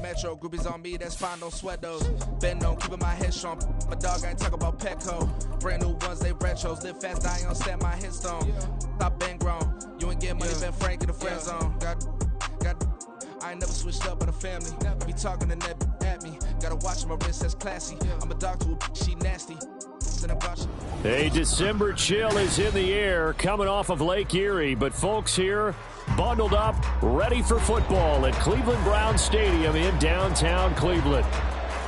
metro. Groupies on me, that's fine, don't sweat those. Bend on, keeping my head strong. My dog, I ain't talk about Petco. Brand new ones, they retros. Live fast, die on, set my headstone. Stop been grown. You ain't get money, been frank in the friend zone. I ain't never switched up on the family. Be talking to that at me. Gotta watch my wrist, that's classy. I'm a dog to a she nasty. A December chill is in the air coming off of Lake Erie, but folks here bundled up, ready for football at Cleveland Browns Stadium in downtown Cleveland.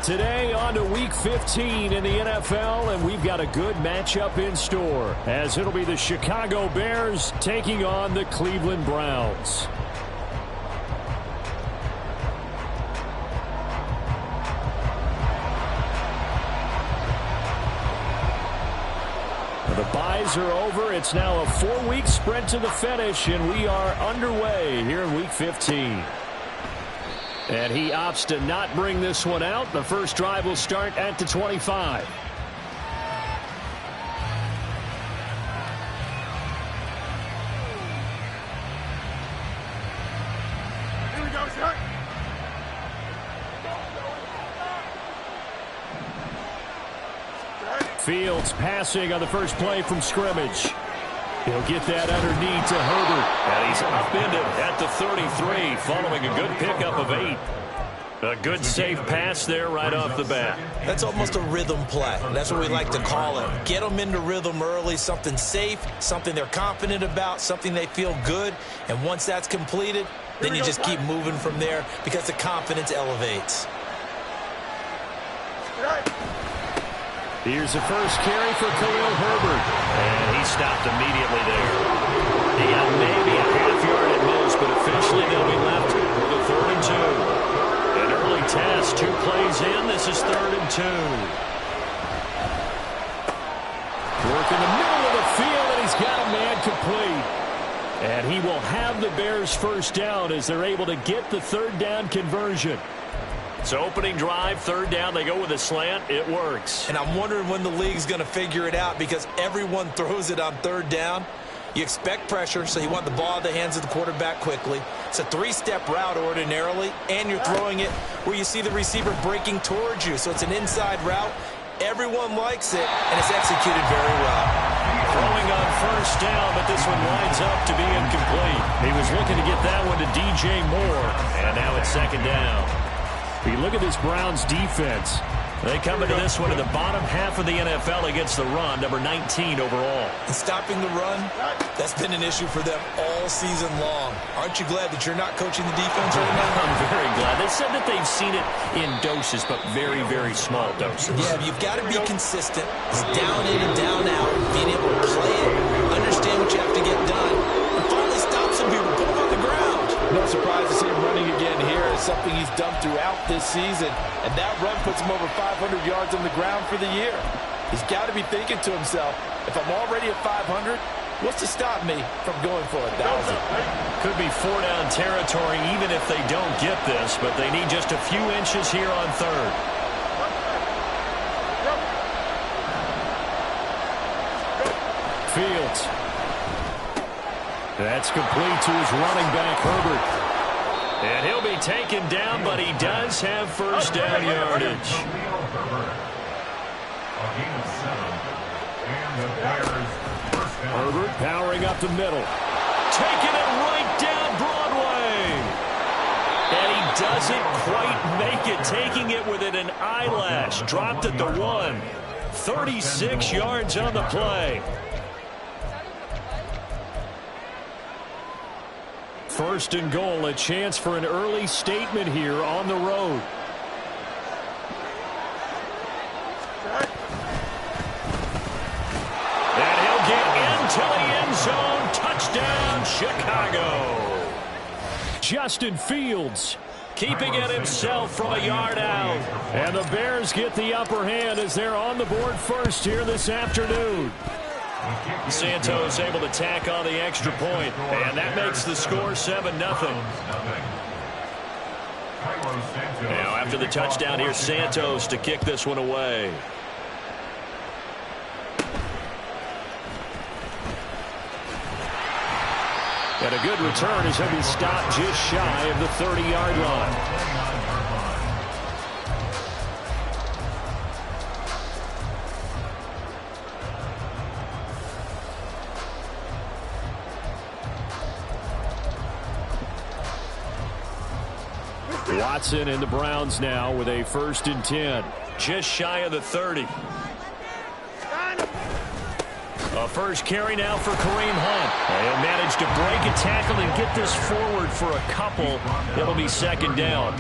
Today on to Week 15 in the NFL, and we've got a good matchup in store, as it'll be the Chicago Bears taking on the Cleveland Browns. The byes are over. It's now a 4-week sprint to the finish, and we are underway here in Week 15. And he opts to not bring this one out. The first drive will start at the 25. Here we go, sir. Fields passing on the first play from scrimmage. He'll get that underneath to Herbert. And he's upended at the 33 following a good pickup of 8. A good safe pass there right off the bat. That's almost a rhythm play. That's what we like to call it. Get them into rhythm early, something safe, something they're confident about, something they feel good. And once that's completed, then you just keep moving from there because the confidence elevates. Here's the first carry for Khalil Herbert. And he stopped immediately there. He got maybe a half yard at most, but officially they'll be left with a 3rd and 2. An early test, 2 plays in. This is 3rd and 2. Work in the middle of the field, and he's got a man complete. And he will have the Bears first down as they're able to get the 3rd down conversion. So opening drive, 3rd down, they go with a slant. It works. And I'm wondering when the league's going to figure it out because everyone throws it on 3rd down. You expect pressure, so you want the ball in the hands of the quarterback quickly. It's a 3-step route ordinarily, and you're throwing it where you see the receiver breaking towards you. So it's an inside route. Everyone likes it, and it's executed very well. Throwing on 1st down, but this one lines up to be incomplete. He was looking to get that one to DJ Moore. And now it's 2nd down. You look at this Browns defense. They come into this one in the bottom half of the NFL against the run, number 19 overall. And stopping the run, that's been an issue for them all season long. Aren't you glad that you're not coaching the defense right now? I'm very glad. They said that they've seen it in doses, but very, very small doses. Yeah, but you've got to be consistent. It's down in and down out. Being able to play it, understand what you have to get done, and finally stop some people, put them on the ground. No surprise to see him running again here. It's something he's done throughout this season. And that run puts him over 500 yards on the ground for the year. He's got to be thinking to himself, if I'm already at 500, what's to stop me from going for 1,000? Could be 4-down territory even if they don't get this, but they need just a few inches here on 3rd. Fields. That's complete to his running back, Herbert. And he'll be taken down, but he does have 1st down yardage. Herbert powering up the middle. Taking it right down Broadway. And he doesn't quite make it, taking it within an eyelash. Dropped at the 1. 36 yards on the play. 1st and goal, a chance for an early statement here on the road. And he'll get into the end zone. Touchdown, Chicago. Justin Fields keeping it himself from a yard out. And the Bears get the upper hand as they're on the board first here this afternoon. Santos able to tack on the extra point, and that makes the score 7-0. Now, after the touchdown, here's Santos to kick this one away. And a good return as he'll be stopped just shy of the 30-yard line. Watson and the Browns now with a 1st and 10. Just shy of the 30. A first carry now for Kareem Hunt. He'll manage to break a tackle and get this forward for a couple. It'll be 2nd down.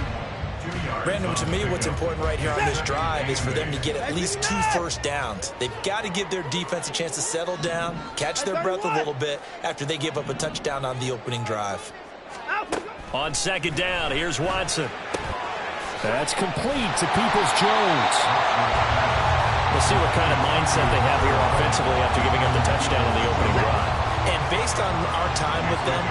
Brandon, to me, what's important right here on this drive is for them to get at least 2 first downs. They've got to give their defense a chance to settle down, catch their breath a little bit after they give up a touchdown on the opening drive. On 2nd down, here's Watson. That's complete to Peoples-Jones. We'll see what kind of mindset they have here offensively after giving up the touchdown on the opening drive. And based on our time with them,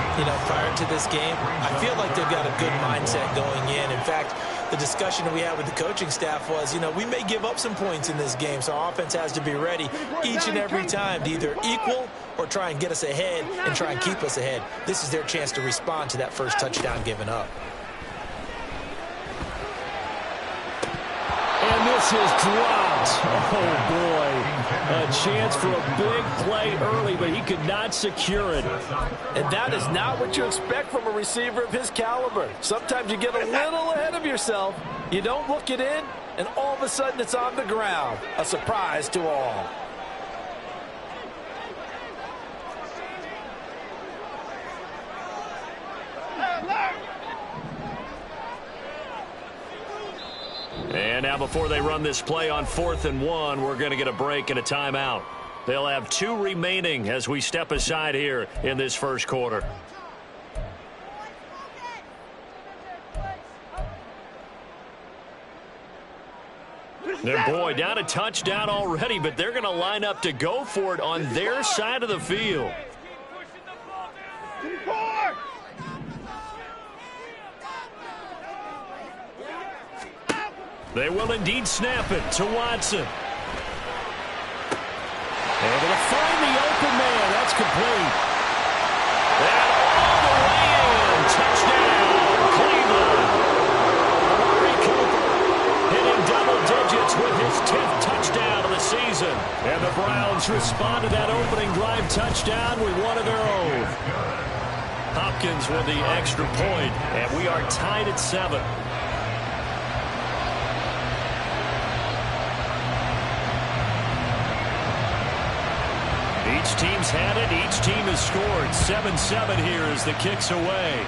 prior to this game, I feel like they've got a good mindset going in. In fact, the discussion that we had with the coaching staff was, we may give up some points in this game, so our offense has to be ready each and every time to either equal or try and get us ahead and try and keep us ahead. This is their chance to respond to that first touchdown given up. And this is dropped. Oh, boy. A chance for a big play early, but he could not secure it. And that is not what you expect from a receiver of his caliber. Sometimes you get a little ahead of yourself. You don't look it in, and all of a sudden it's on the ground. A surprise to all. And now before they run this play on 4th and 1, we're going to get a break and a timeout. They'll have 2 remaining as we step aside here in this first quarter. And boy, down a touchdown already, but they're going to line up to go for it on their side of the field. They will indeed snap it to Watson. Able to find the open man. That's complete. And all the way in. Touchdown, Cleveland. Amari Cooper hitting double digits with his 10th touchdown of the season. And the Browns respond to that opening drive touchdown with one of their own. Hopkins with the extra point, and we are tied at 7. Each team's had it. Each team has scored. 7-7 here as the kick's away.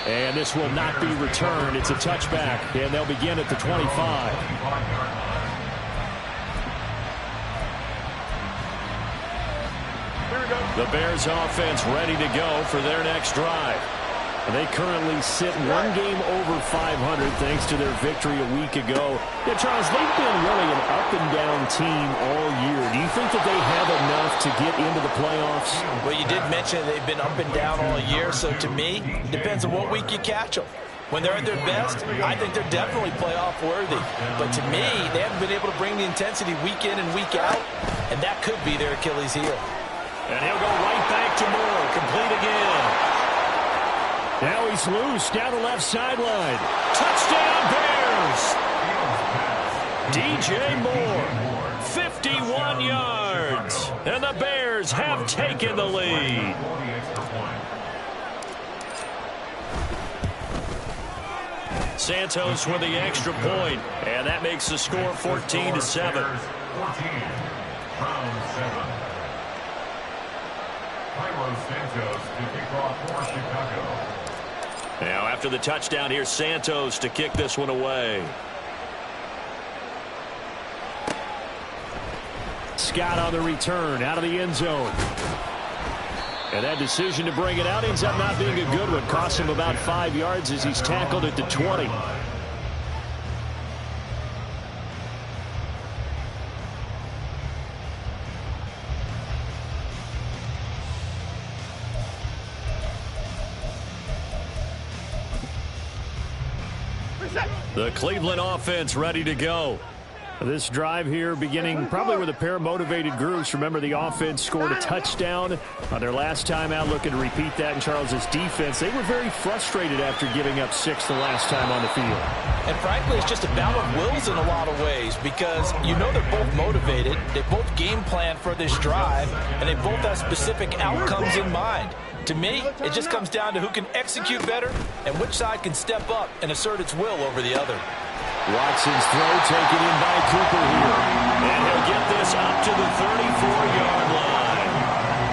And this will not be returned. It's a touchback, and they'll begin at the 25. The Bears offense ready to go for their next drive. They currently sit 1 game over 500 thanks to their victory a week ago. Yeah, Charles, they've been really an up-and-down team all year. Do you think that they have enough to get into the playoffs? Well, you did mention they've been up and down all year, so to me, it depends on what week you catch them. When they're at their best, I think they're definitely playoff worthy. But to me, they haven't been able to bring the intensity week in and week out, and that could be their Achilles heel. And he'll go right back to Moore, complete again. Now he's loose down the left sideline. Touchdown Bears! DJ Moore, 51 yards. And the Bears have taken the lead. Santos with the extra point, and that makes the score 14-7. Now after the touchdown, here's Santos to kick this one away. Scott on the return out of the end zone. And that decision to bring it out ends up not being a good one. Costs him about 5 yards as he's tackled at the 20. The Cleveland offense ready to go. This drive here beginning probably with a pair of motivated groups. Remember, the offense scored a touchdown on their last time out, looking to repeat that in Charles's defense. They were very frustrated after giving up 6 the last time on the field. And frankly, it's just a battle of wills in a lot of ways because you know they're both motivated. They both game plan for this drive, and they both have specific outcomes in mind. To me, it just comes down to who can execute better and which side can step up and assert its will over the other. Watson's throw taken in by Cooper here. And he'll get this up to the 34-yard line.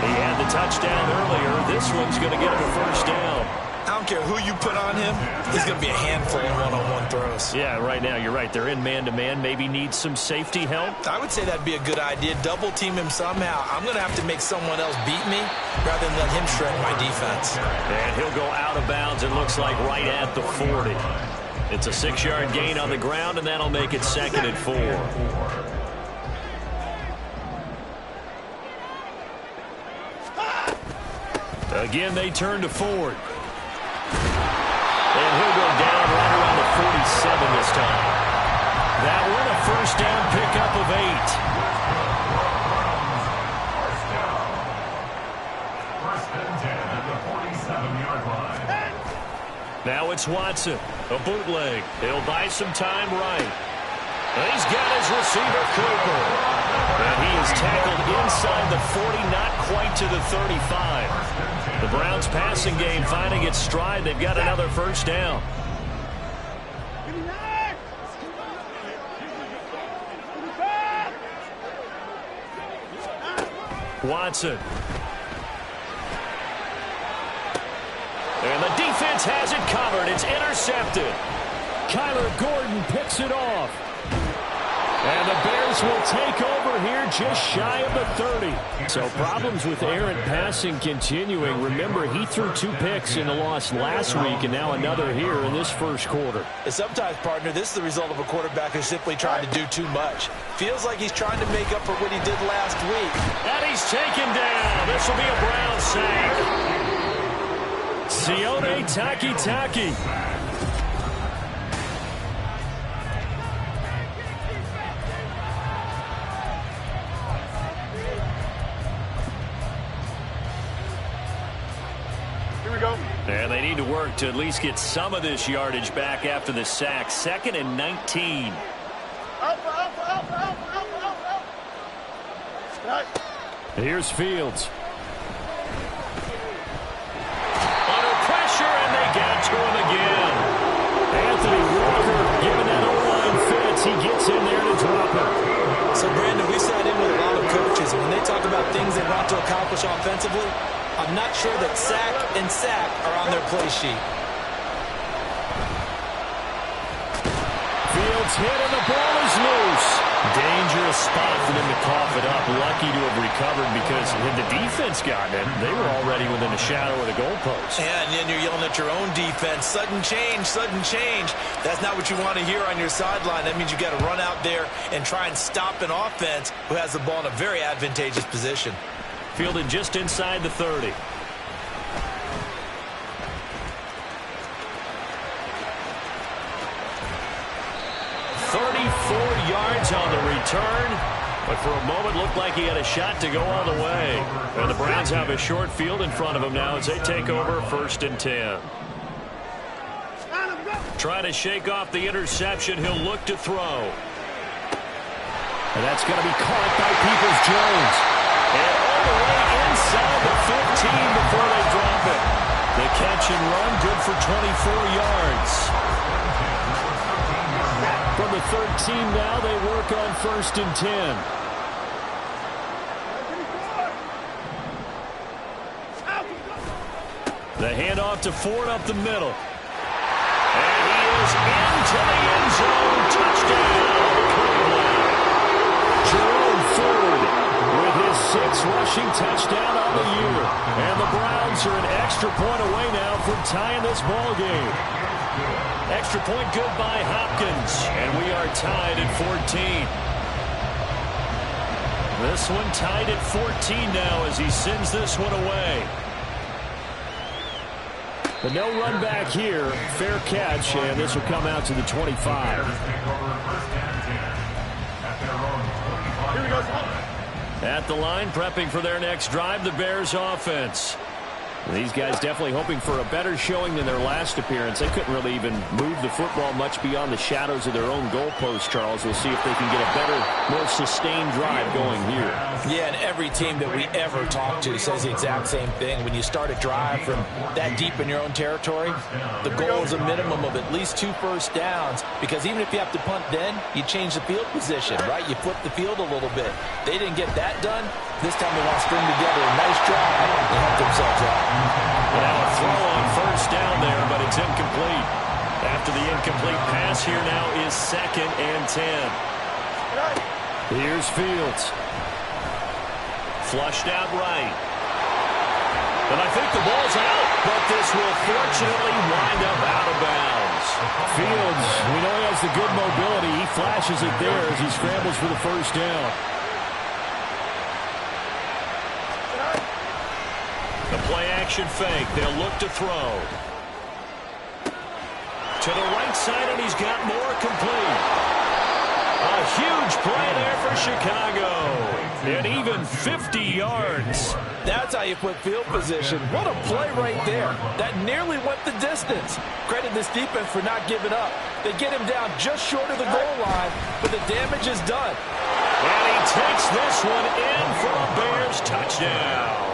He had the touchdown earlier. This one's going to get him a first down. I don't care who you put on him, he's going to be a handful in one-on-one throws. Yeah, right now, you're right. They're in man-to-man. Maybe needs some safety help. I would say that'd be a good idea. Double team him somehow. I'm going to have to make someone else beat me rather than let him shred my defense. And he'll go out of bounds, it looks like, right at the 40. It's a 6-yard gain on the ground, and that'll make it 2nd and 4. Again, they turn to Ford. And he'll go down right around the 47 this time. That one a first down pickup of 8. Now it's Watson, a bootleg. He'll buy some time right. And he's got his receiver, Cooper. And he is tackled inside the 40, not quite to the 35. The Browns passing game finding its stride. They've got another first down. Watson. And the defense has it covered. It's intercepted. Kyler Gordon picks it off. And the Bears will take over here just shy of the 30. So problems with errant passing continuing. Remember, he threw 2 picks in the loss last week and now another here in this first quarter. And sometimes, partner, this is the result of a quarterback who's simply trying to do too much. Feels like he's trying to make up for what he did last week. And he's taken down. This will be a Brown sack. Sione Takitaki. And they need to work to at least get some of this yardage back after the sack. 2nd and 19. Here's Fields. Under pressure, and they get to him again. Anthony Walker giving that O-line fits. He gets in there to drop it. So, Brandon, we sat in with a lot of coaches, and when they talk about things they want to accomplish offensively, I'm not sure that sack and sack are on their play sheet. Fields hit and the ball is loose. Dangerous spot for them to cough it up. Lucky to have recovered because had the defense gotten it, they were already within a shadow of the goalpost. And then you're yelling at your own defense. Sudden change, sudden change. That's not what you want to hear on your sideline. That means you got to run out there and try and stop an offense who has the ball in a very advantageous position. Fielded just inside the 30. 34 yards on the return, but for a moment looked like he had a shot to go all the way. And the Browns have a short field in front of them now as they take over 1st and 10. Trying to shake off the interception. He'll look to throw. And that's going to be caught by Peoples-Jones. And all the way inside the 15 before they drop it. The catch and run good for 24 yards. From the 13 now, they work on 1st and 10. The handoff to Ford up the middle. And he is into the end zone. Touchdown, Cleveland. Jerome Ford with his 6th rushing touchdown on the year. And the Browns are an extra point away now from tying this ball game. Extra point good by Hopkins. And we are tied at 14. This one tied at 14 now as he sends this one away. But no run back here. Fair catch, and this will come out to the 25. At the line, prepping for their next drive, the Bears offense. These guys definitely hoping for a better showing than their last appearance. They couldn't really even move the football much beyond the shadows of their own goalpost, Charles. We'll see if they can get a better, more sustained drive going here. Yeah, and every team that we ever talk to says the exact same thing. When you start a drive from that deep in your own territory, the goal is a minimum of at least 2 first downs, because even if you have to punt then, you change the field position, right? You flip the field a little bit. They didn't get that done. This time they want to string together a nice drive and help themselves out. Now a throw on first down there, but it's incomplete. After the incomplete pass, here now is 2nd and 10. Here's Fields. Flushed out right. And I think the ball's out, but this will fortunately wind up out of bounds. Fields, we know he has the good mobility. He flashes it there as he scrambles for the first down. The play-action fake. They'll look to throw. To the right side, and he's got more complete. A huge play there for Chicago. And even 50 yards. That's how you put field position. What a play right there. That nearly went the distance. Credit this defense for not giving up. They get him down just short of the goal line, but the damage is done. And he takes this one in for a Bears touchdown.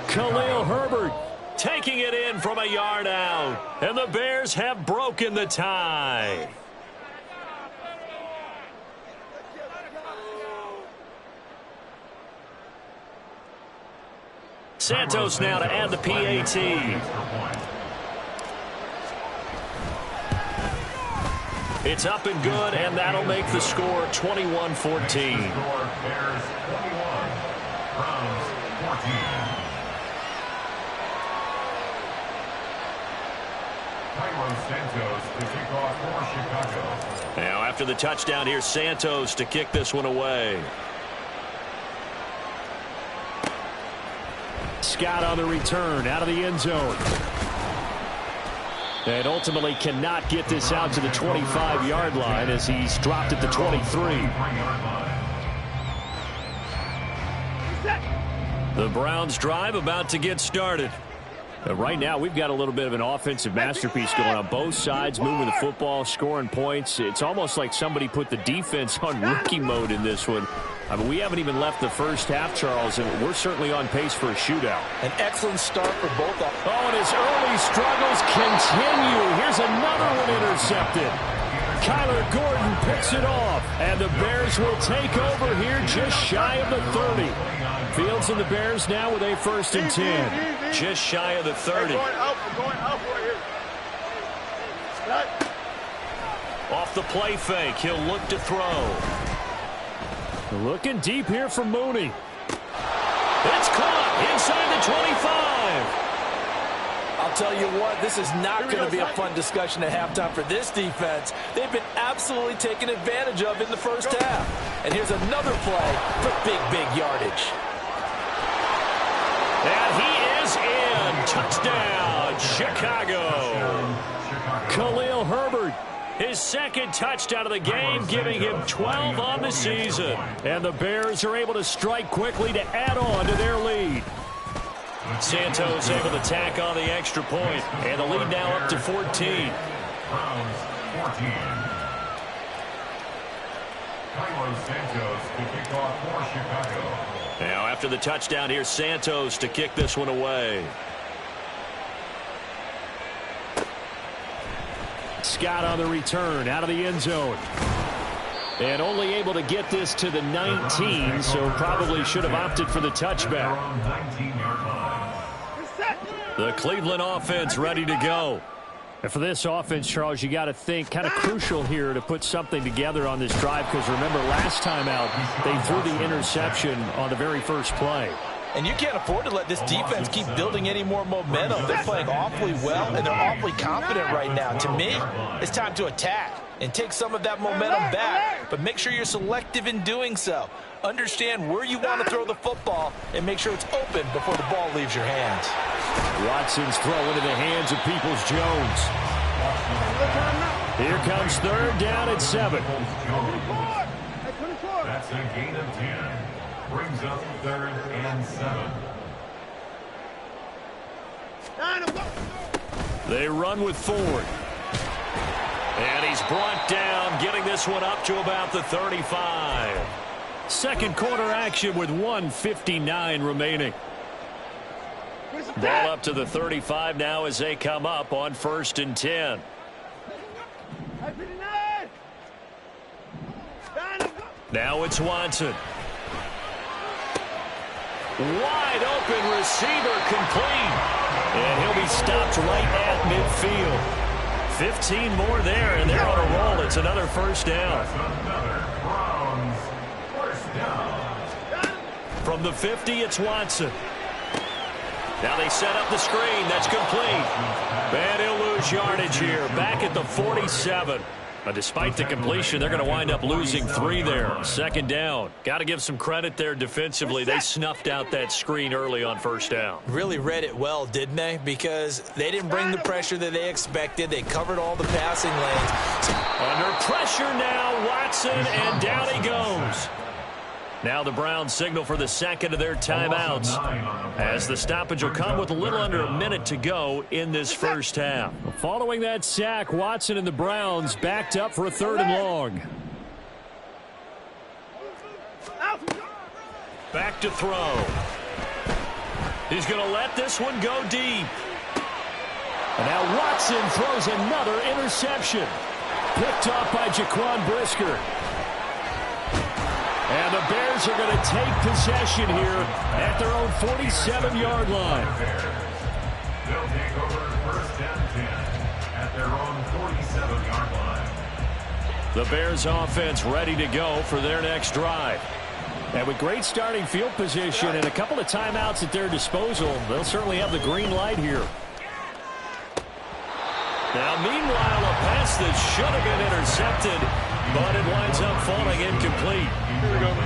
Khalil Herbert taking it in from a yard out. And the Bears have broken the tie. Santos now to add the PAT. It's up and good, and that'll make the score 21-14. Now after the touchdown, here's Santos to kick this one away. Scott on the return out of the end zone. And ultimately cannot get this out to the 25-yard line as he's dropped at the 23. The Browns drive about to get started. Right now, we've got a little bit of an offensive masterpiece going on. Both sides moving the football, scoring points. It's almost like somebody put the defense on rookie mode in this one. I mean, we haven't even left the first half, Charles, and we're certainly on pace for a shootout. An excellent start for both of them. Oh, and his early struggles continue. Here's another one intercepted. Kyler Gordon picks it off, and the Bears will take over here just shy of the 30. Fields and the Bears now with a 1st and 10. Just shy of the 30. We're going up right here. Off the play fake, he'll look to throw. Looking deep here for Mooney. It's caught inside the 25. I'll tell you what, this is not going to be a fun discussion at halftime for this defense. They've been absolutely taken advantage of in the first half. And here's another play for big yardage. And he is in. Touchdown, Chicago. Khalil Herbert. His 2nd touchdown of the game, giving him 12 on the season. And the Bears are able to strike quickly to add on to their lead. Santos able to tack on the extra point, and the lead now up to 14. Now after the touchdown, here's Santos to kick this one away. Scott on the return out of the end zone. And only able to get this to the 19, so probably should have opted for the touchback. The Cleveland offense ready to go. And for this offense, Charles, you got to think kind of crucial here to put something together on this drive, because remember last time out they threw the interception on the very first play. And you can't afford to let this defense keep building any more momentum. They're playing awfully well, and they're awfully confident right now. To me, it's time to attack and take some of that momentum back. But make sure you're selective in doing so. Understand where you want to throw the football and make sure it's open before the ball leaves your hands. Watson's throw into the hands of Peoples-Jones. Here comes 3rd down at 7. That's a gain of 10. Brings up 3rd and 7. They run with Ford. And he's brought down, getting this one up to about the 35. Second quarter action with 1:59 remaining. Ball up to the 35 now as they come up on 1st and 10. Now it's Watson. Wide open receiver complete. And he'll be stopped right at midfield. 15 more there, and they're on a roll. It's another first down. From the 50, it's Watson. Now they set up the screen. That's complete. And he'll lose yardage here. Back at the 47. But despite the completion, they're going to wind up losing 3 there. 2nd down. Got to give some credit there defensively. They snuffed out that screen early on 1st down. Really read it well, didn't they? Because they didn't bring the pressure that they expected. They covered all the passing lanes. Under pressure now, Watson, and down he goes. Now the Browns signal for the second of their timeouts, as the stoppage will come with a little under a minute to go in this first half. Following that sack, Watson and the Browns backed up for a 3rd and long. Back to throw. He's going to let this one go deep. And now Watson throws another interception. Picked off by Jaquan Brisker. And the Bears are going to take possession here at their own 47-yard line. They'll take over 1st and 10 at their own 47-yard line. The Bears offense ready to go for their next drive. And with great starting field position and a couple of timeouts at their disposal, they'll certainly have the green light here. Now, meanwhile, a pass that should have been intercepted, but it winds up falling incomplete.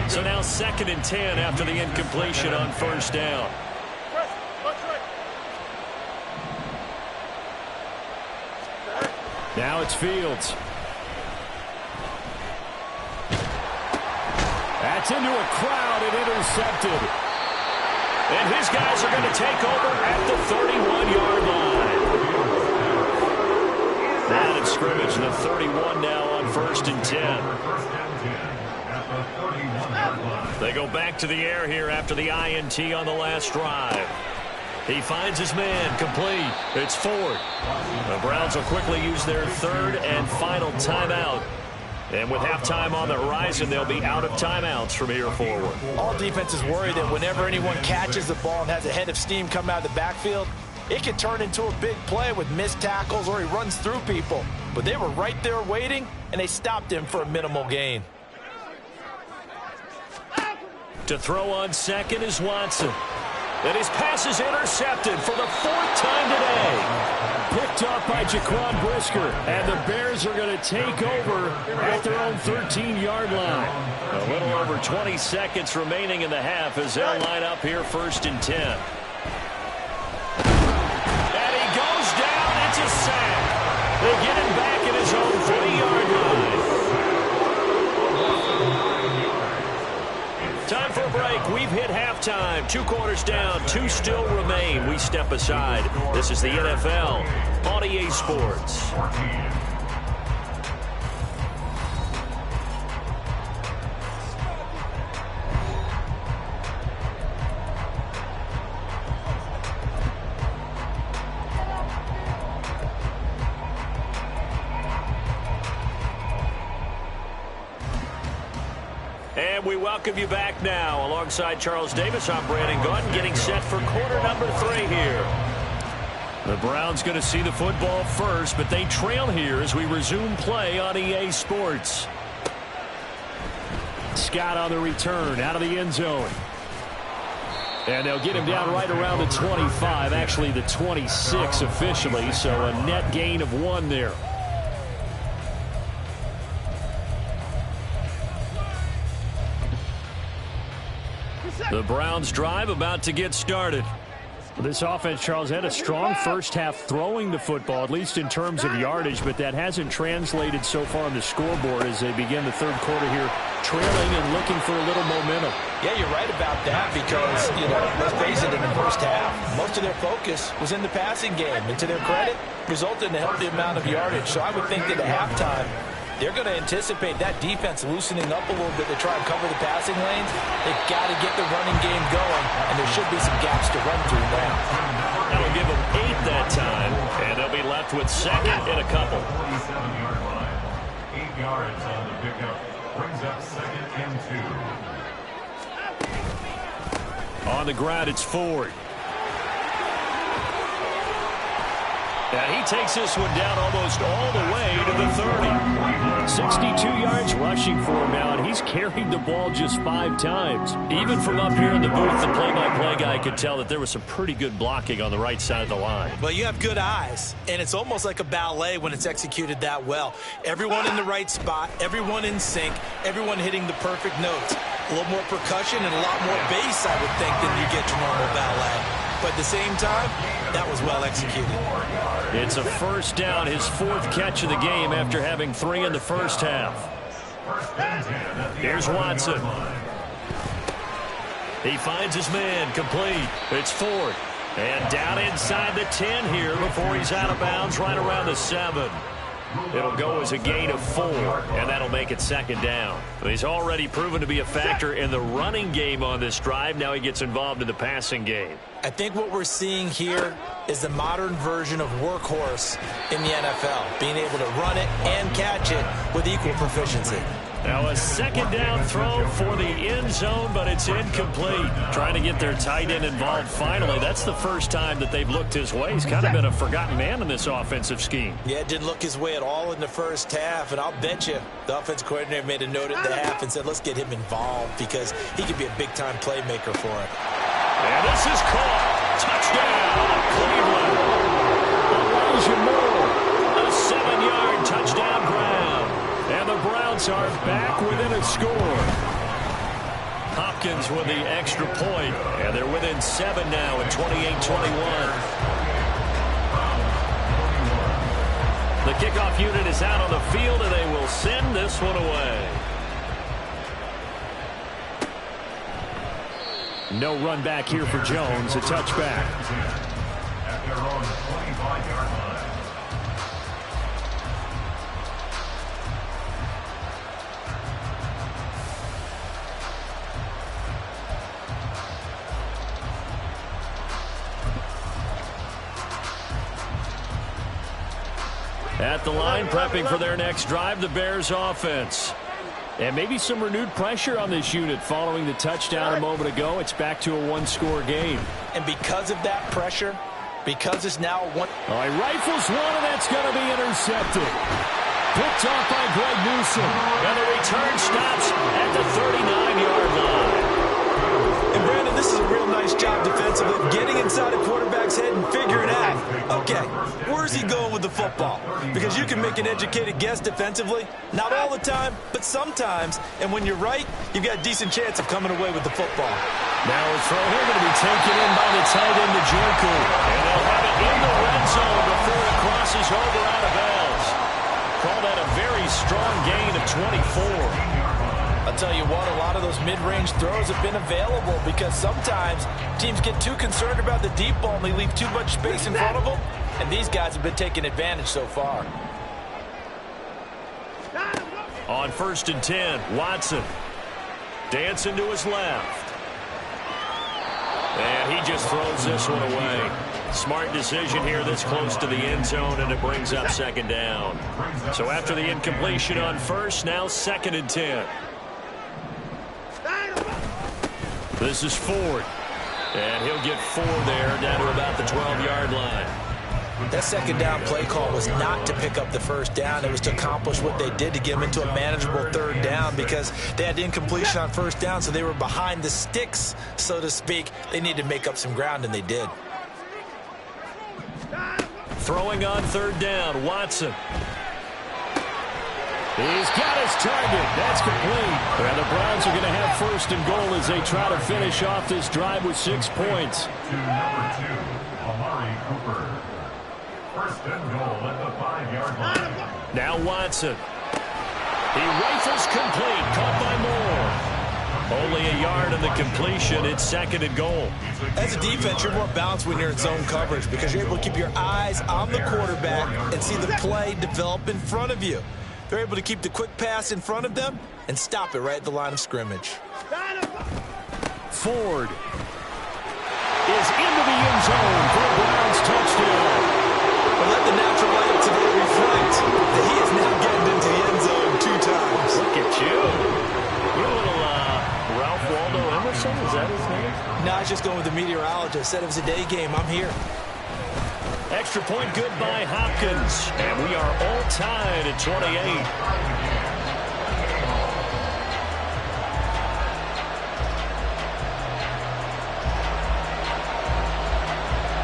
So now 2nd and 10 after the incompletion on 1st down. Now it's Fields. That's into a crowd and intercepted. And his guys are going to take over at the 31-yard line. Line of scrimmage, the 31 now on 1st and 10. They go back to the air here after the INT on the last drive. He finds his man, complete. It's Ford. The Browns will quickly use their 3rd and final timeout. And with halftime on the horizon, they'll be out of timeouts from here forward. All defenses worry that whenever anyone catches the ball and has a head of steam come out of the backfield, it can turn into a big play with missed tackles or he runs through people. But they were right there waiting, and they stopped him for a minimal gain. To throw on 2nd is Watson. And his pass is intercepted for the 4th time today. Picked off by Jaquan Brisker. And the Bears are going to take over at their own 13-yard line. A little over 20 seconds remaining in the half as they'll line up here 1st and 10. And he goes down. It's a sack. They get him back at his own 40-yard line. Time for a break. We've hit halftime. 2 quarters down. 2 still remain. We step aside. This is the NFL on EA Sports. And we welcome you back now. Alongside Charles Davis, I'm Brandon Gaudin, getting set for quarter number 3 here. The Browns going to see the football first, but they trail here as we resume play on EA Sports. Scott on the return out of the end zone. And they'll get him down right around the 25, actually the 26 officially, so a net gain of 1 there. The Browns drive about to get started. This offense, Charles, had a strong first half throwing the football, at least in terms of yardage, but that hasn't translated so far on the scoreboard as they begin the third quarter here, trailing and looking for a little momentum. Yeah, you're right about that because, let's face it, in the first half, most of their focus was in the passing game. And to their credit, resulted in a healthy amount of yardage. So I would think that at halftime, they're going to anticipate that defense loosening up a little bit to try and cover the passing lanes. They've got to get the running game going, and there should be some gaps to run through now. That'll give them 8 that time, and they'll be left with second and a couple. 47-yard line. 8 yards on the pickup. Brings up second and 2. On the ground, it's Ford. And he takes this one down almost all the way to the 30. 62 yards rushing for him now, and he's carried the ball just 5 times. Even from up here in the booth, the play-by-play guy could tell that there was some pretty good blocking on the right side of the line. Well, you have good eyes, and it's almost like a ballet when it's executed that well. Everyone in the right spot, everyone in sync, everyone hitting the perfect notes. A little more percussion and a lot more bass, I would think, than you get your normal ballet. But at the same time, that was well executed. It's a first down, his 4th catch of the game after having 3 in the first half. Here's Watson. He finds his man, complete. It's Ford. And down inside the 10 here before he's out of bounds, right around the 7. It'll go as a gain of 4, and that'll make it second down. He's already proven to be a factor in the running game on this drive. Now he gets involved in the passing game. I think what we're seeing here is the modern version of workhorse in the NFL, being able to run it and catch it with equal proficiency. Now a second down throw for the end zone, but it's incomplete. Trying to get their tight end involved finally. That's the first time that they've looked his way. He's kind of been a forgotten man in this offensive scheme. Yeah, it didn't look his way at all in the first half, and I'll bet you the offense coordinator made a note at the half and said, let's get him involved because he could be a big-time playmaker for it. And this is caught. Touchdown, Cleveland. Elijah Moore, a 7-yard touchdown ground. And the Browns are back within a score. Hopkins with the extra point, and they're within 7 now at 28-21. The kickoff unit is out on the field, and they will send this one away. No run back here for Jones, a touchback. At their own 25-yard line. At the line, prepping for their next drive, the Bears offense. And maybe some renewed pressure on this unit following the touchdown a moment ago. It's back to a 1-score game. And because of that pressure, because it's now one... All right, rifles one, and that's going to be intercepted. Picked off by Greg Newsome. And the return stops at the 39-yard line. And Brandon, this is a real nice job defensively, getting inside a quarterback's head and figuring out, okay, where's he going with the football? Because you can make an educated guess defensively, not all the time, but sometimes. And when you're right, you've got a decent chance of coming away with the football. Now a throw here going to be taken in by the tight end, Njoku. And they'll have it in the red zone before it crosses over out of bounds. Call that a very strong gain of 24. I'll tell you what, a lot of those mid-range throws have been available because sometimes teams get too concerned about the deep ball and they leave too much space in front of them, and these guys have been taking advantage so far. On 1st and 10, Watson dancing to his left. And he just throws this one away. Smart decision here this close to the end zone, and it brings up second down. So after the incompletion on 1st, now 2nd and 10. This is Ford. And he'll get 4 there down to about the 12-yard line. That second down play call was not to pick up the first down. It was to accomplish what they did to get them into a manageable 3rd down because they had incompletion on 1st down, so they were behind the sticks, so to speak. They needed to make up some ground, and they did. Throwing on 3rd down, Watson. He's got his target. That's complete. And the Browns are going to have first and goal as they try to finish off this drive with 6 points. To number 2, Amari Cooper. First and goal at the 5-yard line. Now Watson. He rifles complete. Caught by Moore. Only a yard in the completion. It's second and goal. As a defense, you're more balanced when you're in zone coverage because you're able to keep your eyes on the quarterback and see the play develop in front of you. They're able to keep the quick pass in front of them and stop it right at the line of scrimmage. Ford is into the end zone for a Browns touchdown. But let the natural light of today reflect that he is now getting into the end zone 2 times. Look at you. You're a little Ralph Waldo Emerson, is that his name? No, I was just going with the meteorologist. Said it was a day game. I'm here. Extra point good by Hopkins. And we are all tied at 28.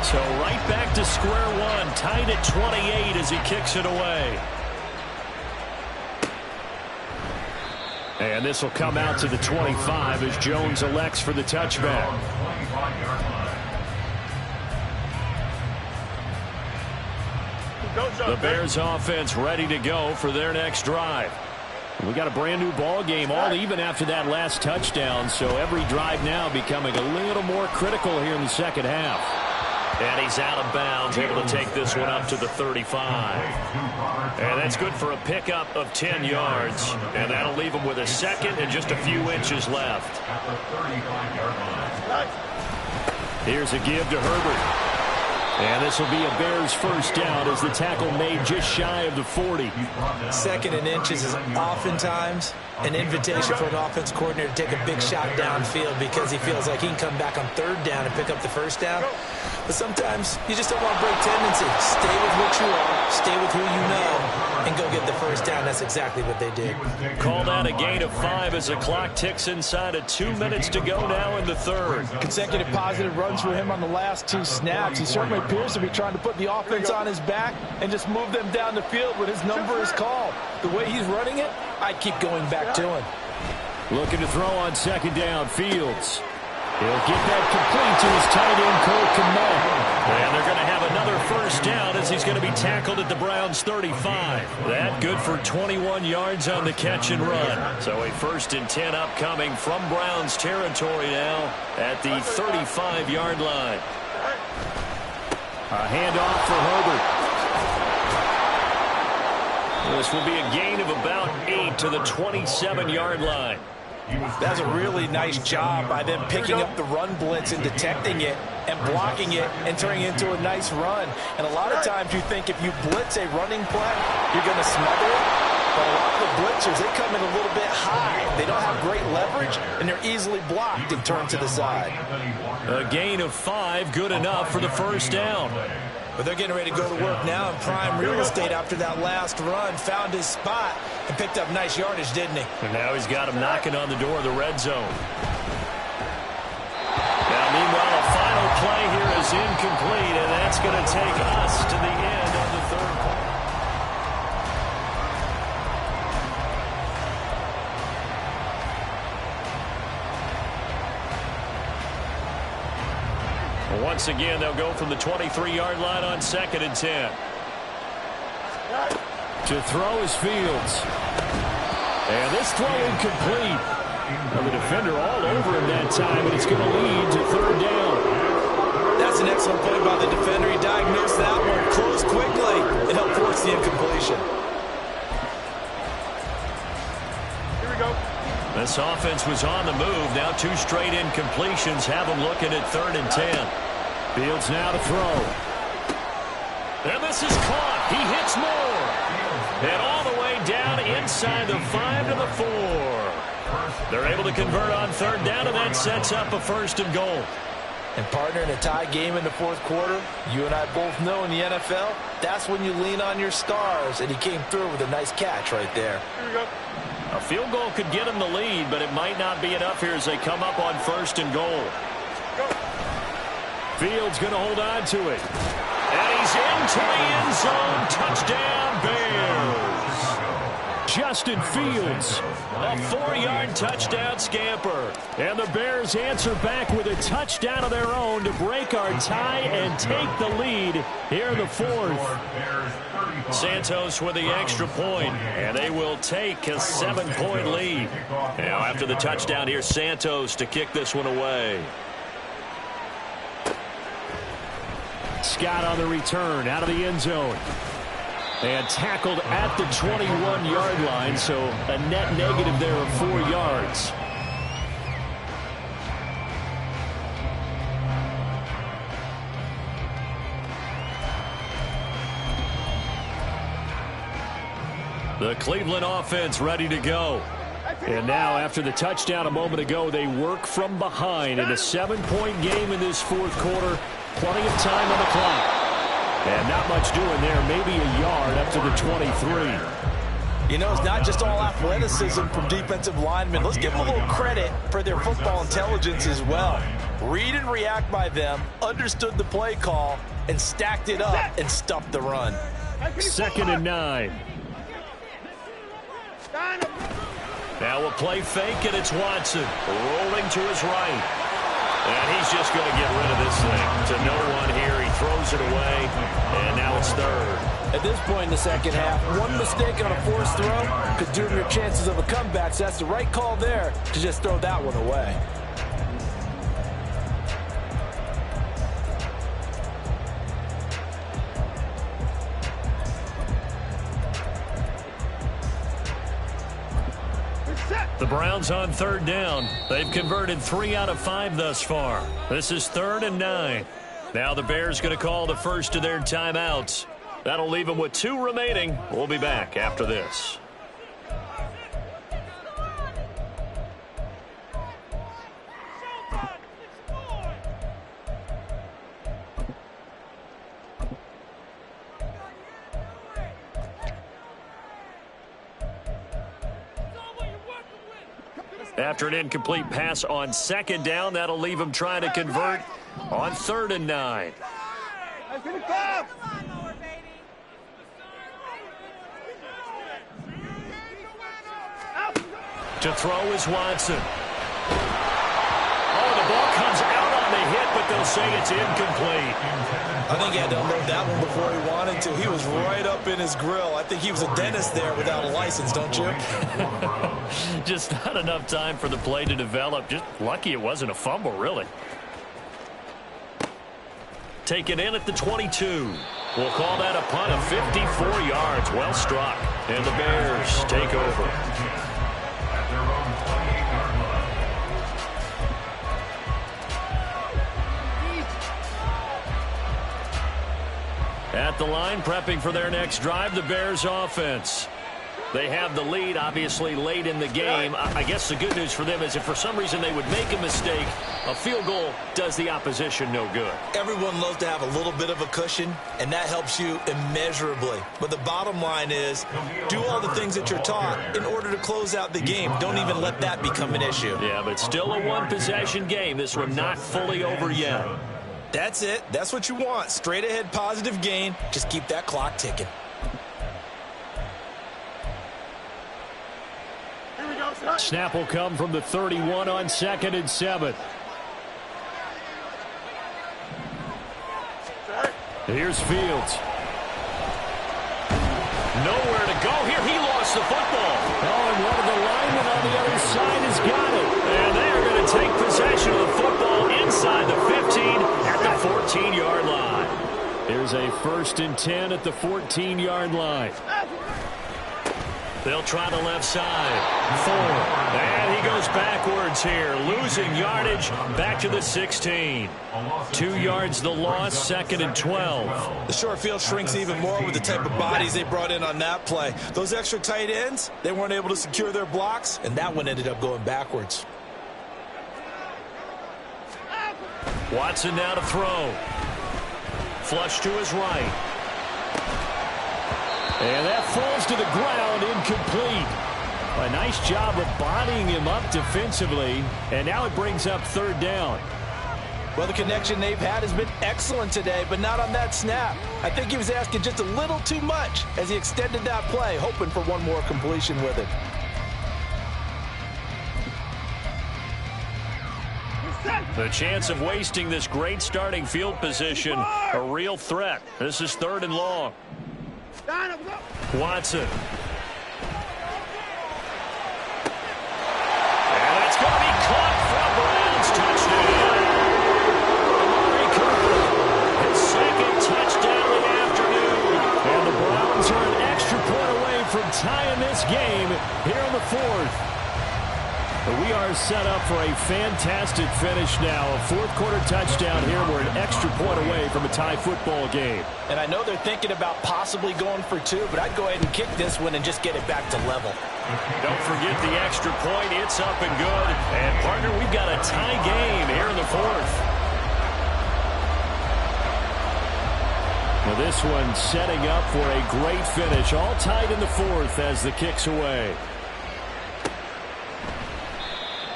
So right back to square one. Tied at 28 as he kicks it away. And this will come out to the 25 as Jones elects for the touchback. The Bears offense ready to go for their next drive. We got a brand new ball game, all even after that last touchdown, so every drive now becoming a little more critical here in the second half. And he's out of bounds, able to take this one up to the 35. And that's good for a pickup of 10 yards. And that'll leave him with a second and just a few inches left. Here's a give to Herbert. And this will be a Bears first down as the tackle made just shy of the 40. Second and inches is oftentimes an invitation for an offense coordinator to take a big shot downfield because he feels like he can come back on third down and pick up the first down. But sometimes you just don't want to break tendency. Stay with what you are, stay with who you know, and go get the first down. That's exactly what they did. Called out a gain of 5 as the clock ticks inside of 2 minutes to go now in the third. Consecutive positive runs for him on the last 2 snaps. He certainly appears to be trying to put the offense on his back and just move them down the field when his number is called. The way he's running it, I keep going back to him. Looking to throw on second down. Fields. He'll get that complete to his tight end, Cole Kmet. And they're going to have another first down as he's going to be tackled at the Browns' 35. That good for 21 yards on the catch and run. So a 1st and 10 upcoming from Browns territory now at the 35-yard line. A handoff for Herbert. This will be a gain of about 8 to the 27-yard line. That's a really nice job by them picking up the run blitz and detecting it and blocking it and turning it into a nice run. And a lot of times you think if you blitz a running play, you're going to smother it. But a lot of the blitzers, they come in a little bit high. They don't have great leverage, and they're easily blocked and turned to the side. A gain of 5, good enough for the first down. But they're getting ready to go to work now in prime real estate after that last run. Found his spot and picked up nice yardage, didn't he? And now he's got him knocking on the door of the red zone. Now, meanwhile, a final play here is incomplete, and that's going to take us to the end of the third quarter. Once again, they'll go from the 23-yard line on 2nd and 10. To throw is Fields. And this throw incomplete. And the defender all over him that time, and it's going to lead to 3rd down. That's an excellent play by the defender. He diagnosed that one, closed quickly, and helped force the incompletion. Here we go. This offense was on the move. Now 2 straight incompletions have them looking at 3rd and 10. Fields now to throw. And this is caught. He hits Moore. And all the way down inside the 5 to the 4. They're able to convert on 3rd down, and that sets up a 1st and goal. And partner, in a tie game in the 4th quarter, you and I both know in the NFL, that's when you lean on your stars. And he came through with a nice catch right there. Here we go. A field goal could get them the lead, but it might not be enough here as they come up on 1st and goal. Fields going to hold on to it. And he's into the end zone. Touchdown, Bears. Justin Fields. A 4-yard touchdown scamper. And the Bears answer back with a touchdown of their own to break our tie and take the lead here in the fourth. Santos with the extra point, and they will take a 7-point lead. Now after the touchdown, here's Santos to kick this one away. Scott on the return out of the end zone. And tackled at the 21-yard line, so a net negative there of 4 yards. The Cleveland offense ready to go. And now, after the touchdown a moment ago, they work from behind in a 7-point game in this fourth quarter. Plenty of time on the clock. And not much doing there, maybe a yard up to the 23. You know, it's not just all athleticism from defensive linemen. Let's give them a little credit for their football intelligence as well. Read and react by them, understood the play call, and stacked it up and stuffed the run. 2nd and 9. Now a play fake, and it's Watson rolling to his right. And he's just going to get rid of this thing. To no one here. He throws it away, and now it's 3rd. At this point in the second half, one mistake on a forced throw could doom your chances of a comeback. So that's the right call there to just throw that one away. The Browns on 3rd down. They've converted 3 out of 5 thus far. This is 3rd and 9. Now the Bears going to call the first of their timeouts. That'll leave them with 2 remaining. We'll be back after this. After an incomplete pass on 2nd down, that'll leave him trying to convert on 3rd and 9. To throw is Watson. Oh, the ball comes out on the hit, but they'll say it's incomplete. I think he had to unload that one before he wanted to. He was right up in his grill. I think he was a dentist there without a license, don't you? Just not enough time for the play to develop. Just lucky it wasn't a fumble, really. Taken in at the 22. We'll call that a punt of 54 yards. Well struck. And the Bears take over. At their own 28-yard line. At the line, prepping for their next drive, the Bears offense. They have the lead, obviously, late in the game. I guess the good news for them is if for some reason they would make a mistake, a field goal does the opposition no good. Everyone loves to have a little bit of a cushion, and that helps you immeasurably. But the bottom line is, do all the things that you're taught in order to close out the game. Don't even let that become an issue. Yeah, but still a one-possession game. This one not fully over yet. That's it. That's what you want. Straight ahead positive gain. Just keep that clock ticking. Snap will come from the 31 on 2nd and 7. Here's Fields. Nowhere to go here. He lost the football. Oh, and one of the linemen on the other side has got it. And they are going to take possession of the football inside the 15 at the 14-yard line. Here's a 1st and 10 at the 14-yard line. They'll try the left side. 4. And he goes backwards here, losing yardage back to the 16. 2 yards the loss, 2nd and 12. The short field shrinks even more with the type of bodies they brought in on that play. Those extra tight ends, they weren't able to secure their blocks, and that one ended up going backwards. Watson now to throw. Flush to his right. And that falls to the ground, incomplete. A nice job of bodying him up defensively. And now it brings up 3rd down. Well, the connection they've had has been excellent today, but not on that snap. I think he was asking just a little too much as he extended that play, hoping for one more completion with it. The chance of wasting this great starting field position, a real threat. This is 3rd and long. Watson. And it's going to be caught from Browns. Touchdown. Amari Cooper, his 2nd touchdown of the afternoon. And the Browns are an extra point away from tying this game here in the 4th. We are set up for a fantastic finish now. A 4th-quarter touchdown here. We're an extra point away from a tie football game. And I know they're thinking about possibly going for 2, but I'd go ahead and kick this one and just get it back to level. Don't forget the extra point. It's up and good. And, partner, we've got a tie game here in the 4th. Now this one setting up for a great finish. All tied in the 4th as the kick's away.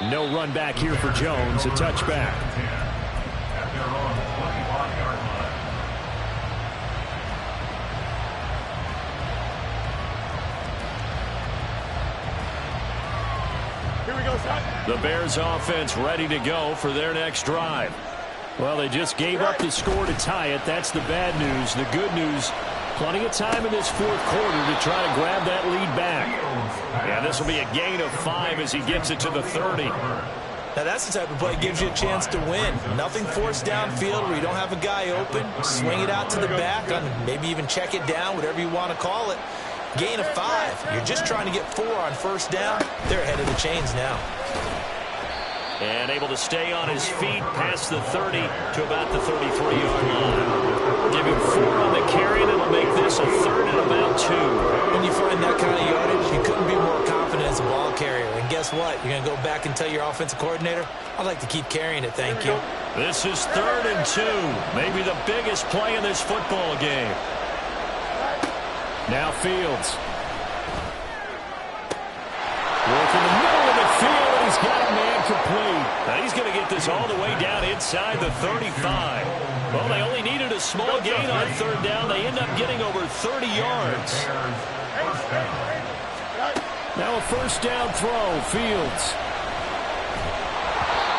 No run back here for Jones. A touchback. At their own 21-yard line. Here we go, son. The Bears offense ready to go for their next drive. Well, they just gave up the score to tie it. That's the bad news. The good news, plenty of time in this 4th quarter to try to grab that lead back. Yeah, this will be a gain of 5 as he gets it to the 30. Now, that's the type of play that gives you a chance to win. Nothing forced downfield where you don't have a guy open. Swing it out to the back, maybe even check it down, whatever you want to call it. Gain of 5. You're just trying to get 4 on 1st down. They're ahead of the chains now. And able to stay on his feet past the 30 to about the 33-yard line. Give him 4 on the carry, and it'll make this a 3rd and about 2. When you find that kind of yardage, you couldn't be more confident as a ball carrier. And guess what? You're going to go back and tell your offensive coordinator, I'd like to keep carrying it, thank you. This is 3rd and 2. Maybe the biggest play in this football game. Now Fields. Work in the middle of the field, and he's got a man complete. Now he's going to get this all the way down inside the 35. Well, they only needed a small gain on 3rd down. They end up getting over 30 yards. Now a 1st down throw, Fields.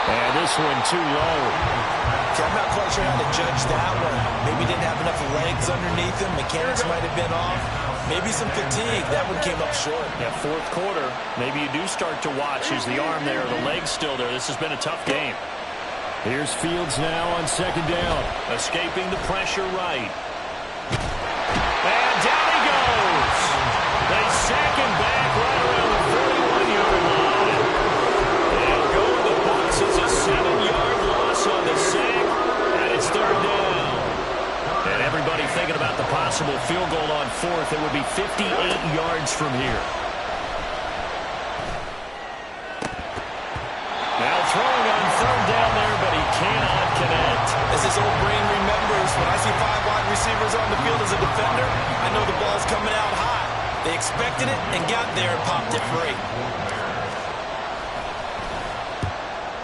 And this one too low. I'm not quite sure how to judge that one. Maybe didn't have enough legs underneath him. Mechanics might have been off. Maybe some fatigue. That one came up short. Yeah, 4th quarter. Maybe you do start to watch. Is the arm there, the leg's still there? This has been a tough game. Here's Fields now on 2nd down. Escaping the pressure right. And down he goes. They sack him back right around the 41-yard line. They'll go in the books as a 7-yard loss on the sack, and it's 3rd down. And everybody thinking about the possible field goal on 4th. It would be 58 yards from here. Now throwing on 3rd down there, but he cannot connect. As his old brain remembers, when I see 5 wide receivers on the field as a defender, I know the ball's coming out high. They expected it and got there and popped it free.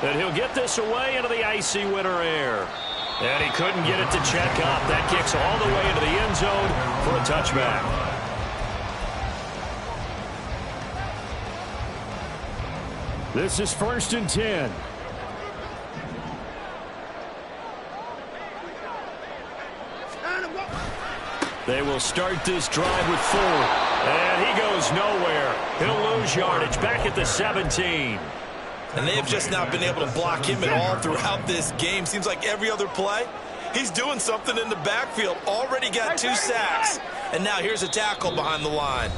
And he'll get this away into the icy winter air. And he couldn't get it to check up. That kicks all the way into the end zone for a touchback. This is 1st and 10. They will start this drive with 4. And he goes nowhere. He'll lose yardage back at the 17. And they have just not been able to block him at all throughout this game. Seems like every other play, he's doing something in the backfield. Already got 2 sacks. And now here's a tackle behind the line.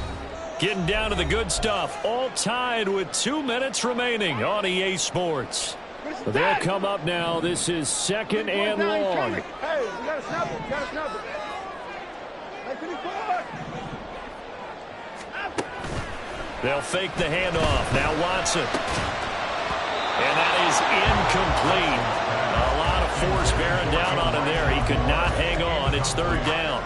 Getting down to the good stuff. All tied with 2 minutes remaining on EA Sports. They'll come up now. This is 2nd and long. Hey, we got to snap it. We got to snap it. Hey, finish forward. They'll fake the handoff. Now Watson. And that is incomplete. A lot of force bearing down on him there. He could not hang on. It's 3rd down.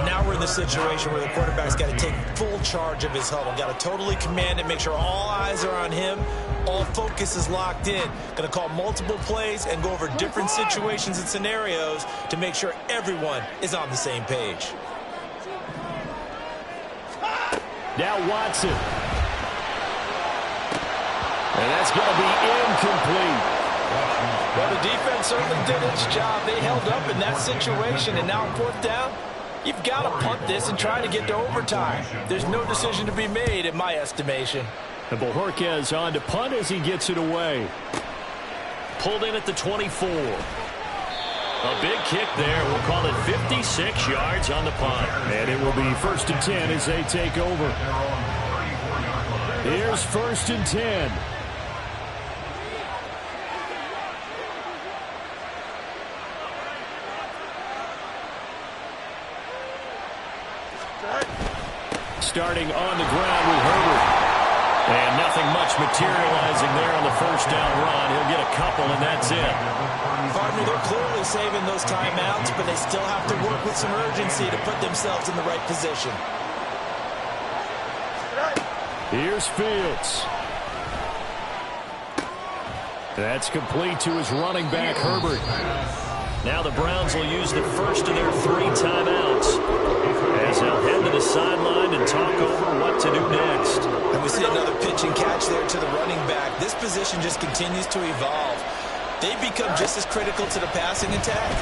Now we're in the situation where the quarterback's got to take full charge of his huddle. Got to totally command it, make sure all eyes are on him. All focus is locked in. Going to call multiple plays and go over different situations and scenarios to make sure everyone is on the same page. Now Watson. And that's going to be incomplete. Well, the defense certainly did its job. They held up in that situation, and now on 4th down, you've got to punt this and try to get to overtime. There's no decision to be made, in my estimation. And Bojorquez on to punt as he gets it away. Pulled in at the 24. A big kick there. We'll call it 56 yards on the punt. And it will be 1st and 10 as they take over. Here's 1st and 10. Starting on the ground with Herbert. And nothing much materializing there on the 1st down run. He'll get a couple, and that's it. Partner, they're clearly saving those timeouts, but they still have to work with some urgency to put themselves in the right position. Here's Fields. That's complete to his running back, Herbert. Now the Browns will use the first of their 3 timeouts as they'll head to the sideline and talk over what to do next. And we see another pitch and catch there to the running back. This position just continues to evolve. They become just as critical to the passing attack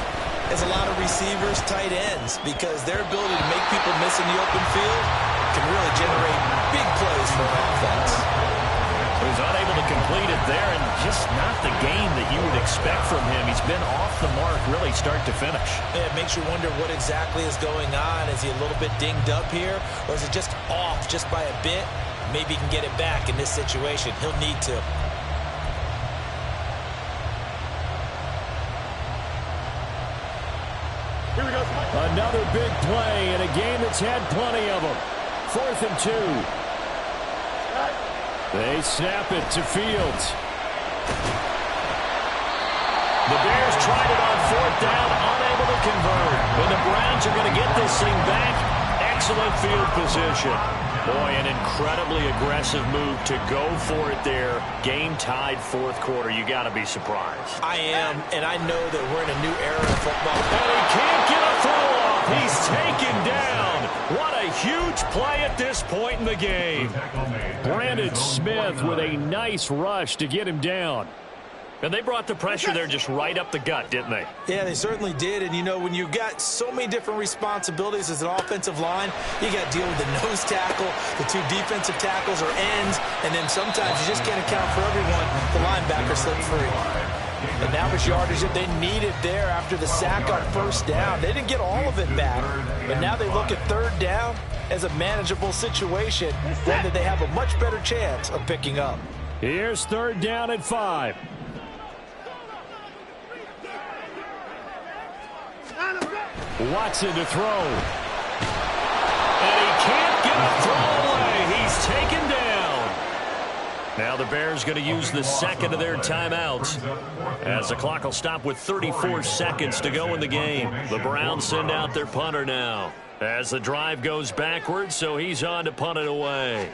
as a lot of receivers, tight ends, because their ability to make people miss in the open field can really generate big plays for an offense. He was unable to complete it there, and just not the game that you would expect from him. He's been off the mark really start to finish. Yeah, it makes you wonder what exactly is going on. Is he a little bit dinged up here, or is it just off just by a bit? Maybe he can get it back in this situation. He'll need to. Here we go. Another big play in a game that's had plenty of them. 4th and 2. They snap it to Fields. The Bears tried it on 4th down, unable to convert. And the Browns are going to get this thing back. Excellent field position. Boy, an incredibly aggressive move to go for it there. Game tied 4th quarter. You got to be surprised. I am, and I know that we're in a new era of football. And he can't get a throw off. He's taken down. What a huge play at this point in the game. Brandon Smith with a nice rush to get him down. And they brought the pressure there just right up the gut, didn't they? Yeah, they certainly did. And, you know, when you've got so many different responsibilities as an offensive line, you got to deal with the nose tackle, the 2 defensive tackles or ends, and then sometimes you just can't account for everyone. The linebacker slipped free. And that was yardage that they needed there after the sack on 1st down. They didn't get all of it back, but now they look at 3rd down as a manageable situation, one that they have a much better chance of picking up. Here's 3rd down at 5. Watson to throw. And he can't get a throw away. He's taken down. Now the Bears going to use the 2nd of their timeouts as the clock will stop with 34 seconds to go in the game. The Browns send out their punter now as the drive goes backwards, so he's on to punt it away.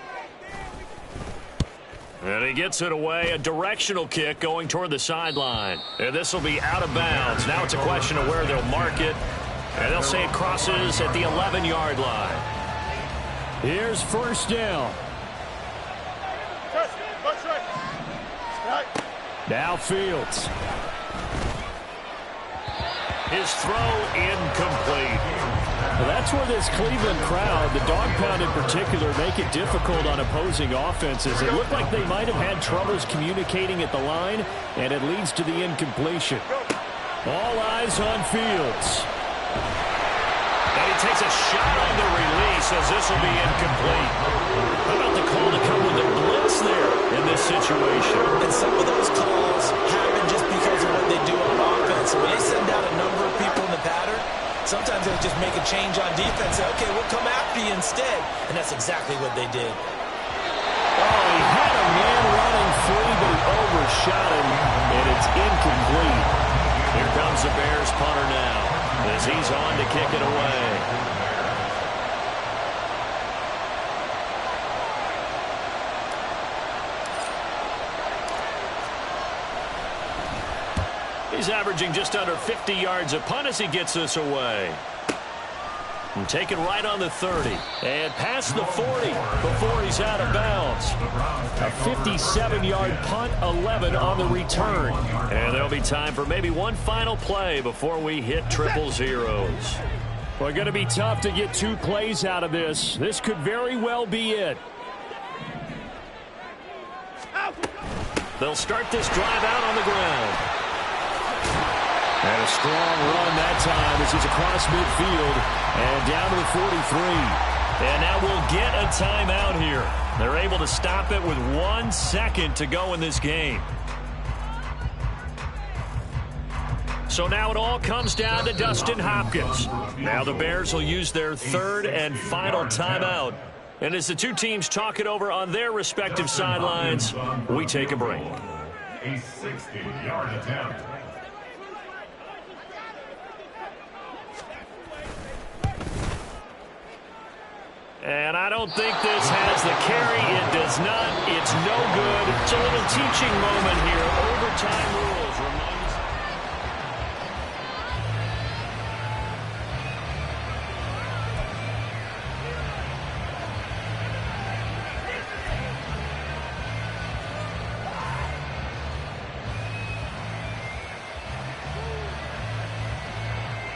And he gets it away, a directional kick going toward the sideline. And this will be out of bounds. Now it's a question of where they'll mark it. And they'll say it crosses at the 11-yard line. Here's 1st down. Now Fields. His throw incomplete. Well, that's where this Cleveland crowd, the dog pound in particular, make it difficult on opposing offenses. It looked like they might have had troubles communicating at the line, and it leads to the incompletion. All eyes on Fields. And he takes a shot on the release as this will be incomplete. How about the call to come with the blitz there in this situation? And some of those calls happen just because of what they do on offense. So when they send out a number of people in the pattern, sometimes they'll just make a change on defense. Say, okay, we'll come after you instead. And that's exactly what they did. Oh, he had a man running free, but he overshot him, and it's incomplete. Here comes the Bears punter now as he's on to kick it away. He's averaging just under 50 yards a punt as he gets this away. And taken right on the 30. And past the 40 before he's out of bounds. A 57-yard punt, 11 on the return. And there'll be time for maybe one final play before we hit triple zeros. Well, going to be tough to get 2 plays out of this. This could very well be it. They'll start this drive out on the ground. And a strong run that time as he's across midfield and down to the 43. And now we'll get a timeout here. They're able to stop it with 1 second to go in this game. So now it all comes down to Dustin Hopkins. Now the Bears will use their 3rd and final timeout. And as the two teams talk it over on their respective sidelines, we take a break. A 60-yard attempt. And I don't think this has the carry. It does not. It's no good. It's a little teaching moment here. Overtime rules reminds.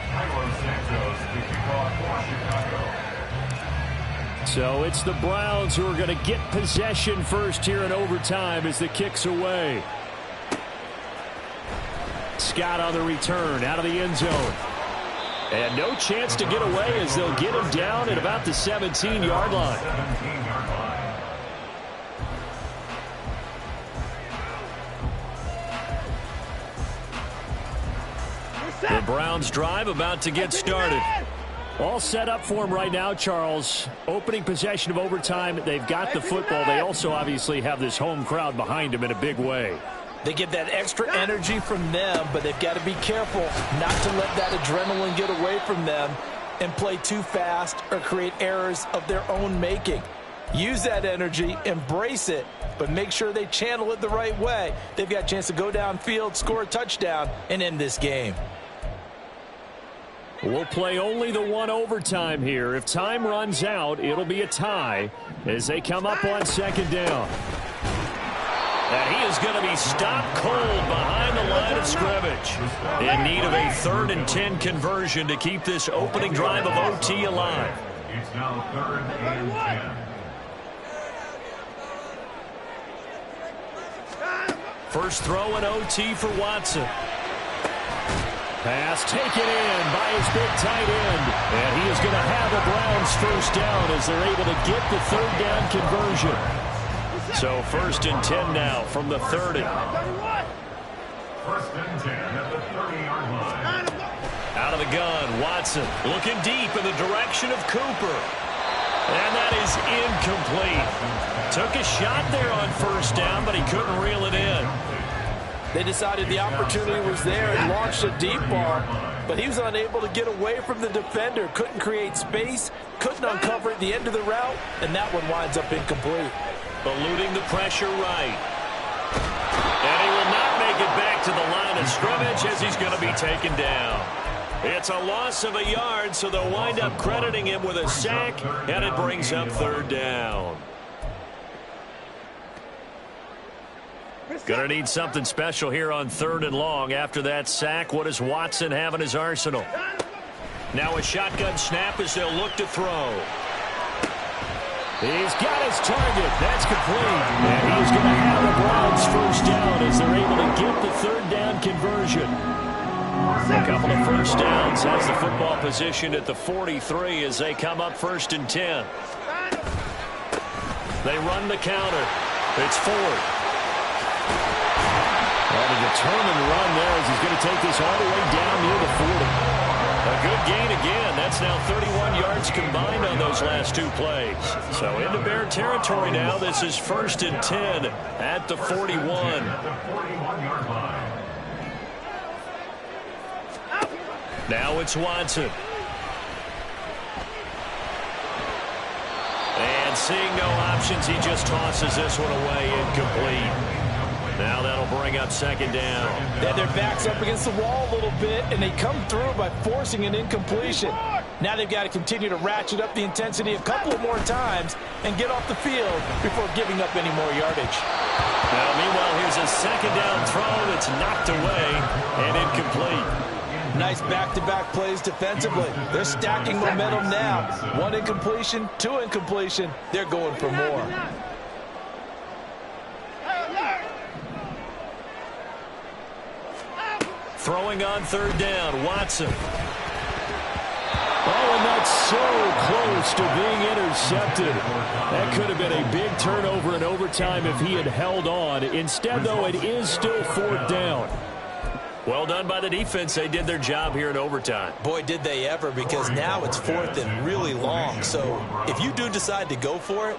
Tyler Santos, the kickoff for Chicago. So it's the Browns who are going to get possession first here in overtime as the kick's away. Scott on the return out of the end zone. And no chance to get away as they'll get him down at about the 17-yard line. 17-yard line. The Browns drive about to get started. All set up for him right now, Charles. Opening possession of overtime. They've got the football. They also obviously have this home crowd behind them in a big way. They get that extra energy from them, but they've got to be careful not to let that adrenaline get away from them and play too fast or create errors of their own making. Use that energy, embrace it, but make sure they channel it the right way. They've got a chance to go downfield, score a touchdown, and end this game. We'll play only the 1 overtime here. If time runs out, it'll be a tie as they come up on 2nd down. And he is going to be stopped cold behind the line of scrimmage. In need of a 3rd and 10 conversion to keep this opening drive of OT alive. It's now 3rd and 10. First throw in OT for Watson. Pass taken in by his big tight end. And he is going to have the Browns first down as they're able to get the 3rd down conversion. So 1st and 10 now from the 30. 1st and 10 at the 30-yard line. Out of the gun, Watson looking deep in the direction of Cooper. And that is incomplete. Took a shot there on 1st down, but he couldn't reel it in. They decided the opportunity was there and launched a deep ball, but he was unable to get away from the defender, couldn't create space, couldn't uncover at the end of the route, and that one winds up incomplete. Eluding the pressure right. And he will not make it back to the line of scrimmage as he's going to be taken down. It's a loss of a yard, so they'll wind up crediting him with a sack, and it brings up 3rd down. Going to need something special here on 3rd and long. After that sack, what does Watson have in his arsenal? Now a shotgun snap as they'll look to throw. He's got his target. That's complete. And he's going to have the Browns first down as they're able to get the 3rd down conversion. A couple of first downs has the football positioned at the 43 as they come up 1st and 10. They run the counter. It's Ford. Well, the determined run there as he's going to take this all the way down near the 40. A good gain again. That's now 31 yards combined on those last 2 plays. So into Bear territory now. This is 1st and 10 at the 41. At the 41-yard line. Now it's Watson. And seeing no options, he just tosses this one away incomplete. Now that'll bring up second down. They had their backs up against the wall a little bit, and they come through by forcing an incompletion. Now they've got to continue to ratchet up the intensity a couple more times and get off the field before giving up any more yardage. Now, meanwhile, here's a second down throw that's knocked away and incomplete. Nice back-to-back plays defensively. They're stacking momentum now. 1 incompletion, 2 incompletion. They're going for more. Throwing on third down, Watson. Oh, and that's so close to being intercepted. That could have been a big turnover in overtime if he had held on. Instead, though, it is still 4th down. Well done by the defense. They did their job here in overtime. Boy, did they ever, because now it's 4th and really long. So if you do decide to go for it,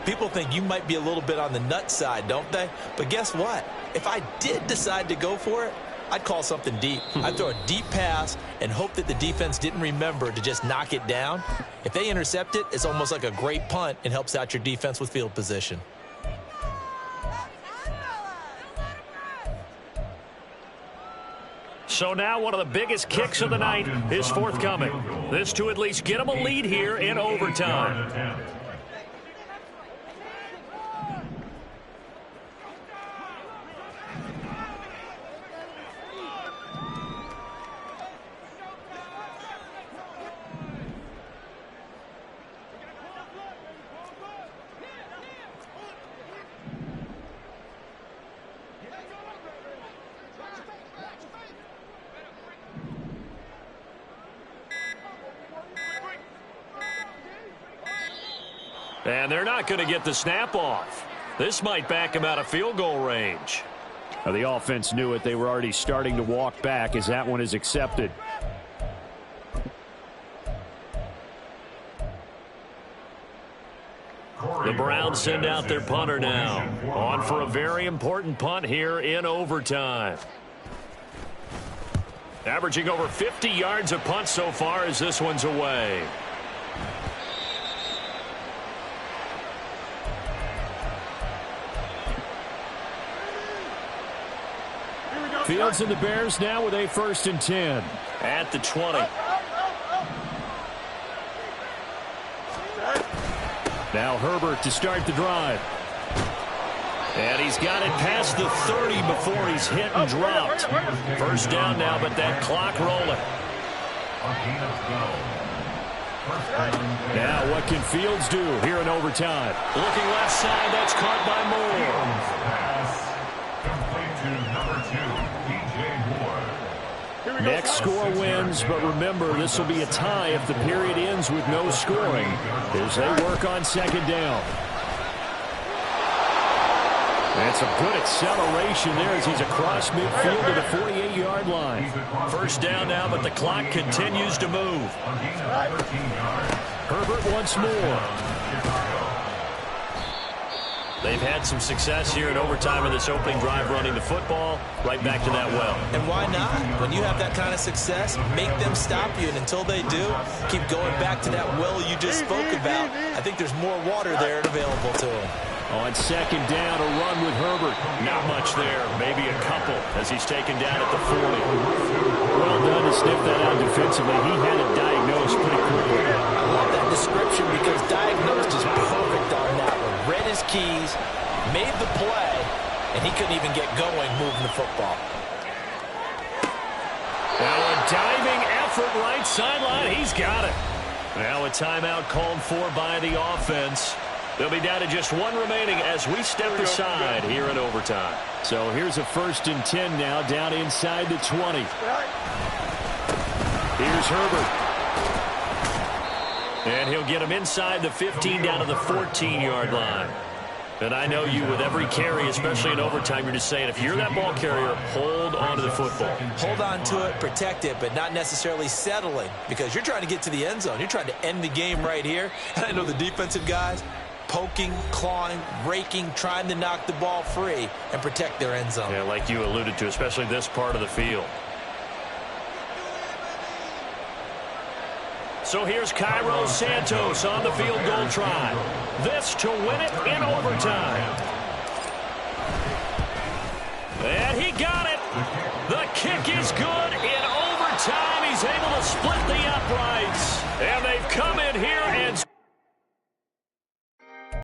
people think you might be a little bit on the nut side, don't they? But guess what? If I did decide to go for it, I'd call something deep. I'd throw a deep pass and hope that the defense didn't remember to just knock it down. If they intercept it, it's almost like a great punt and helps out your defense with field position. So now one of the biggest kicks of the night is forthcoming. This to at least get them a lead here in overtime. And they're not going to get the snap off. This might back them out of field goal range. Now, the offense knew it. They were already starting to walk back as that one is accepted. The Browns send out their punter now. On for a very important punt here in overtime. Averaging over 50 yards a punt so far as this one's away. Fields and the Bears now with a 1st and 10. At the 20. Now Herbert to start the drive. And he's got it past the 30 before he's hit and dropped. First down now, but that clock rolling. Now what can Fields do here in overtime? Looking left side, that's caught by Moore. Next score wins, but remember, this will be a tie if the period ends with no scoring as they work on second down. That's a good acceleration there as he's across midfield to the 48-yard line. First down now, but the clock continues to move. Herbert once more. They've had some success here in overtime in this opening drive running the football. Right back to that well. And why not? When you have that kind of success, make them stop you. And until they do, keep going back to that well you just spoke about. I think there's more water there and available to them. On second down, a run with Herbert. Not much there. Maybe a couple as he's taken down at the 40. Well done to sniff that out defensively. He had it diagnosed pretty quickly. I love that description because diagnosed is perfect on that one. Read his keys, made the play, and he couldn't even get going moving the football. Now a diving effort right sideline. He's got it. Now a timeout called for by the offense. They'll be down to just one remaining as we step aside here in overtime. So here's a 1st and 10 now down inside the 20. Here's Herbert. And he'll get him inside the 15 down to the 14-yard line. And I know you with every carry, especially in overtime, you're just saying if you're that ball carrier, hold on to the football. Hold on to it, protect it, but not necessarily settling because you're trying to get to the end zone. You're trying to end the game right here. And I know the defensive guys poking, clawing, raking, trying to knock the ball free and protect their end zone. Yeah, like you alluded to, especially this part of the field. So here's Cairo Santos on the field goal try. This to win it in overtime. And he got it. The kick is good. In overtime, he's able to split the uprights. And they've come in here and